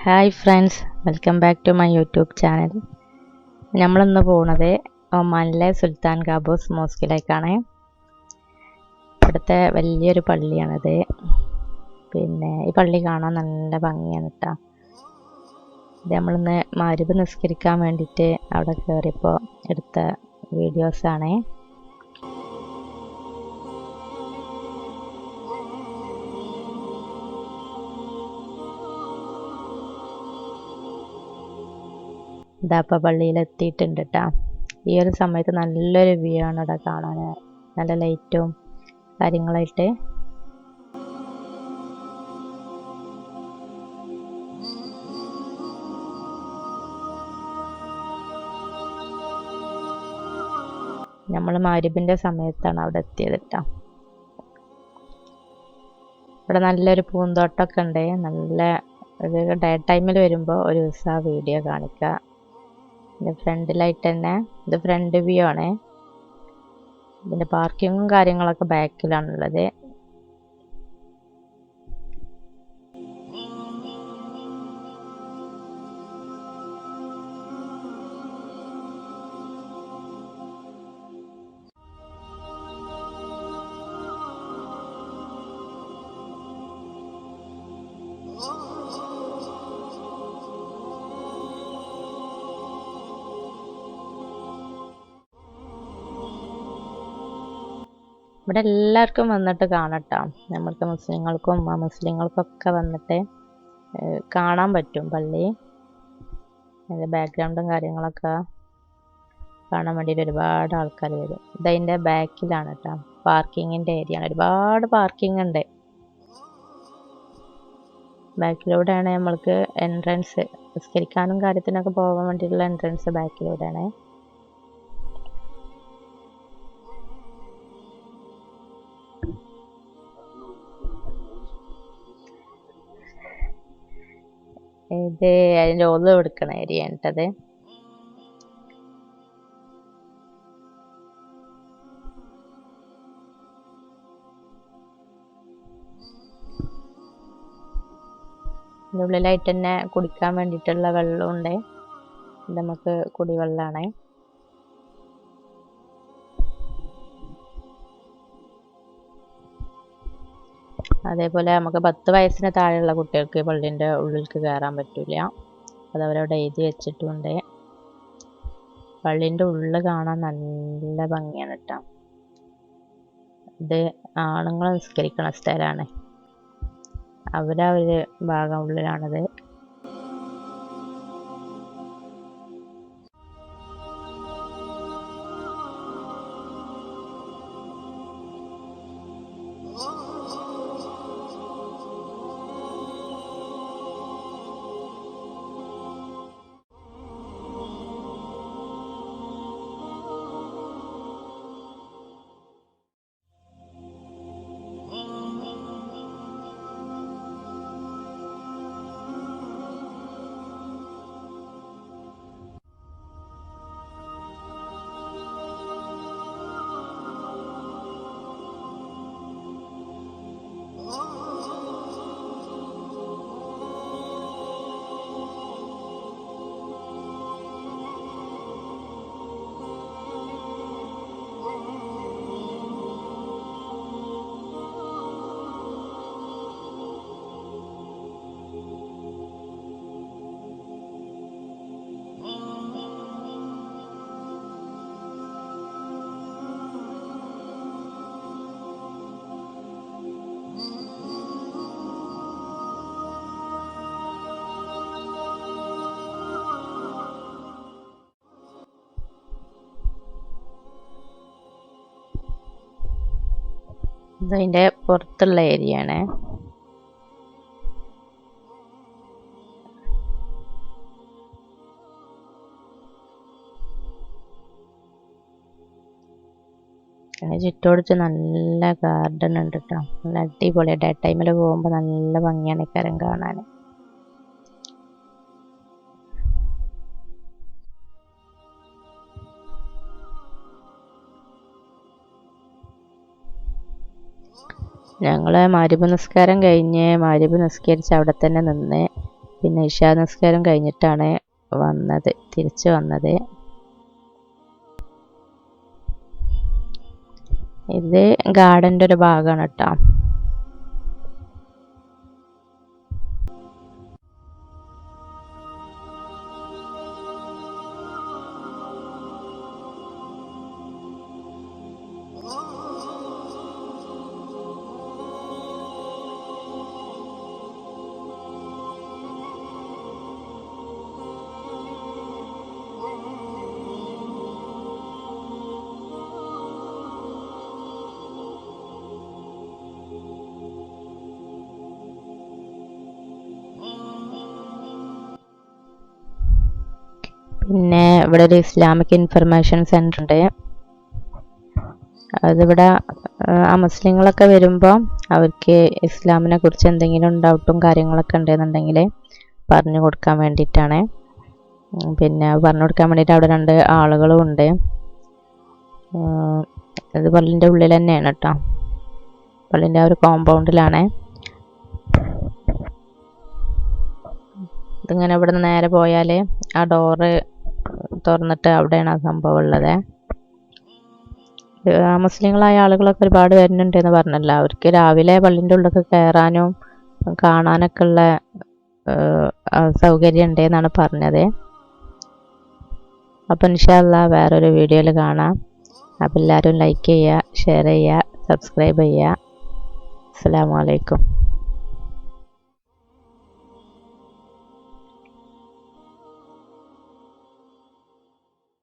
Hi friends, welcome back to my YouTube channel. നമ്മളിന്ന് പോകുന്നത് ഒമാനിലെ സുൽത്താൻ ഖാബൂസ് മോസ്കിലേക്കാണ്. ഇവിടുത്തെ വലിയൊരു പള്ളിയാണിത്. ഈ പള്ളി കാണാൻ നല്ല ഭംഗിയാണ് കേട്ടോ. ഇത് നമ്മളിന്ന് മഗ്‌രിബ് നിസ്കരിക്കാൻ വേണ്ടിയിട്ട് അവിടെ കയറിയപ്പോൾ എടുത്ത വീഡിയോസാണ്. ഇതാപ്പോൾ പള്ളിയിലെത്തിയിട്ടുണ്ട് കേട്ടോ. ഈ ഒരു സമയത്ത് നല്ലൊരു വ്യൂ ആണ് ഇവിടെ കാണാൻ, നല്ല ലൈറ്റും കാര്യങ്ങളായിട്ട്. നമ്മൾ മഗ്‌രിബിൻ്റെ സമയത്താണ് അവിടെ എത്തിയത് കേട്ടോ. ഇവിടെ നല്ലൊരു പൂന്തോട്ടമൊക്കെ ഉണ്ട്. നല്ല ഒരു ഡേ ടൈമിൽ വരുമ്പോൾ ഒരു ദിവസം ആ വീഡിയോ കാണിക്കുക. ഇതിൻ്റെ ഫ്രണ്ടിലായിട്ട് തന്നെ ഇത് ഫ്രണ്ട് വ്യൂ ആണ്. ഇതിൻ്റെ പാർക്കിങ്ങും കാര്യങ്ങളൊക്കെ ബാക്കിലാണുള്ളത്. ഇവിടെ എല്ലാവർക്കും വന്നിട്ട് കാണട്ടോ. നമ്മൾക്ക് മുസ്ലിങ്ങൾക്കും അമുസ്ലിങ്ങൾക്കൊക്കെ വന്നിട്ട് കാണാൻ പറ്റും പള്ളി. അതിൻ്റെ ബാക്ക്ഗ്രൗണ്ടും കാര്യങ്ങളൊക്കെ കാണാൻ വേണ്ടിയിട്ട് ഒരുപാട് ആൾക്കാർ വരും. ഇതതിൻ്റെ ബാക്കിലാണ് കേട്ടോ, പാർക്കിങ്ങിൻ്റെ ഏരിയ ആണ്. ഒരുപാട് പാർക്കിംഗ് ഉണ്ട്. ബാക്കിലൂടെയാണ് നമ്മൾക്ക് എൻട്രൻസ്, നിസ്കരിക്കാനും കാര്യത്തിനൊക്കെ പോകാൻ വേണ്ടിയിട്ടുള്ള എൻട്രൻസ് ബാക്കിലൂടെയാണ്. ഇത് അതിൻ്റെ ഒള് എടുക്കണ ഏരിയ ആണിട്ടത്. ഇതിൻ്റെ ഉള്ളിലായിട്ട് തന്നെ കുടിക്കാൻ വേണ്ടിയിട്ടുള്ള വെള്ളമുണ്ട്. ഇത് നമുക്ക് കുടിവെള്ളമാണ്. അതേപോലെ നമുക്ക് 10 വയസ്സിന് താഴെയുള്ള കുട്ടികൾക്ക് പള്ളീൻ്റെ ഉള്ളിലേക്ക് കയറാൻ പറ്റില്ല. അത് അവരവിടെ എഴുതി വെച്ചിട്ടുണ്ട്. പള്ളീൻ്റെ ഉള്ളിൽ കാണാൻ നല്ല ഭംഗിയാണ് കേട്ടോ. ഇത് ആണുങ്ങൾ നിസ്കരിക്കണ സ്ഥലമാണ്. അവരൊരു ഭാഗം ഉള്ളിലാണത്. ഇതതിൻ്റെ പുറത്തുള്ള ഏരിയ ആണ്. ചുറ്റോടിച്ച് നല്ല ഗാർഡൻ ഉണ്ട് കേട്ടോ. നല്ല അടിപൊളി. ഡേ ടൈമിൽ പോകുമ്പോൾ നല്ല ഭംഗിയാണ് ഇക്കാര്യം കാണാൻ. ഞങ്ങൾ മഗ്‌രിബ് നിസ്കാരം കഴിഞ്ഞ് മഗ്‌രിബ് നിസ്കരിച്ച് അവിടെ തന്നെ നിന്ന് പിന്നെ ഇശാ നിസ്കാരം കഴിഞ്ഞിട്ടാണ് തിരിച്ചു വന്നത്. ഇത് ഗാർഡൻ്റെ ഒരു ഭാഗമാണ് കേട്ടോ. പിന്നെ ഇവിടെ ഒരു ഇസ്ലാമിക് ഇൻഫർമേഷൻ സെൻ്റർ ഉണ്ട്. അതിവിടെ മുസ്ലിങ്ങളൊക്കെ വരുമ്പോൾ അവർക്ക് ഇസ്ലാമിനെ കുറിച്ച് എന്തെങ്കിലും ഡൗട്ടും കാര്യങ്ങളൊക്കെ ഉണ്ടെന്നുണ്ടെങ്കിൽ പറഞ്ഞു കൊടുക്കാൻ വേണ്ടിയിട്ടാണ്. പിന്നെ പറഞ്ഞു കൊടുക്കാൻ വേണ്ടിയിട്ട് അവിടെ 2 ആളുകളും ഉണ്ട്. ഇത് പള്ളിൻ്റെ ഉള്ളിൽ തന്നെയാണ് കേട്ടോ. പള്ളിൻ്റെ ആ ഒരു കോമ്പൗണ്ടിലാണ്. ഇതിങ്ങനെ ഇവിടെ നിന്ന് നേരെ പോയാൽ ആ ഡോറ് തുറന്നിട്ട് അവിടെയാണ് ആ സംഭവം ഉള്ളത്. മുസ്ലിങ്ങളായ ആളുകളൊക്കെ ഒരുപാട് വരുന്നുണ്ട് എന്ന് പറഞ്ഞല്ലോ. അവർക്ക് രാവിലെ പള്ളിൻ്റെ ഉള്ളിലൊക്കെ കയറാനും കാണാനൊക്കെ ഉള്ള സൗകര്യം ഉണ്ട് എന്നാണ് പറഞ്ഞത്. അപ്പോൾ ഇൻഷാ അല്ലാഹ് വേറൊരു വീഡിയോയിൽ കാണാം. അപ്പോൾ എല്ലാവരും ലൈക്ക് ചെയ്യുക, ഷെയർ ചെയ്യുക, സബ്സ്ക്രൈബ് ചെയ്യുക. അസ്സലാമു അലൈക്കും.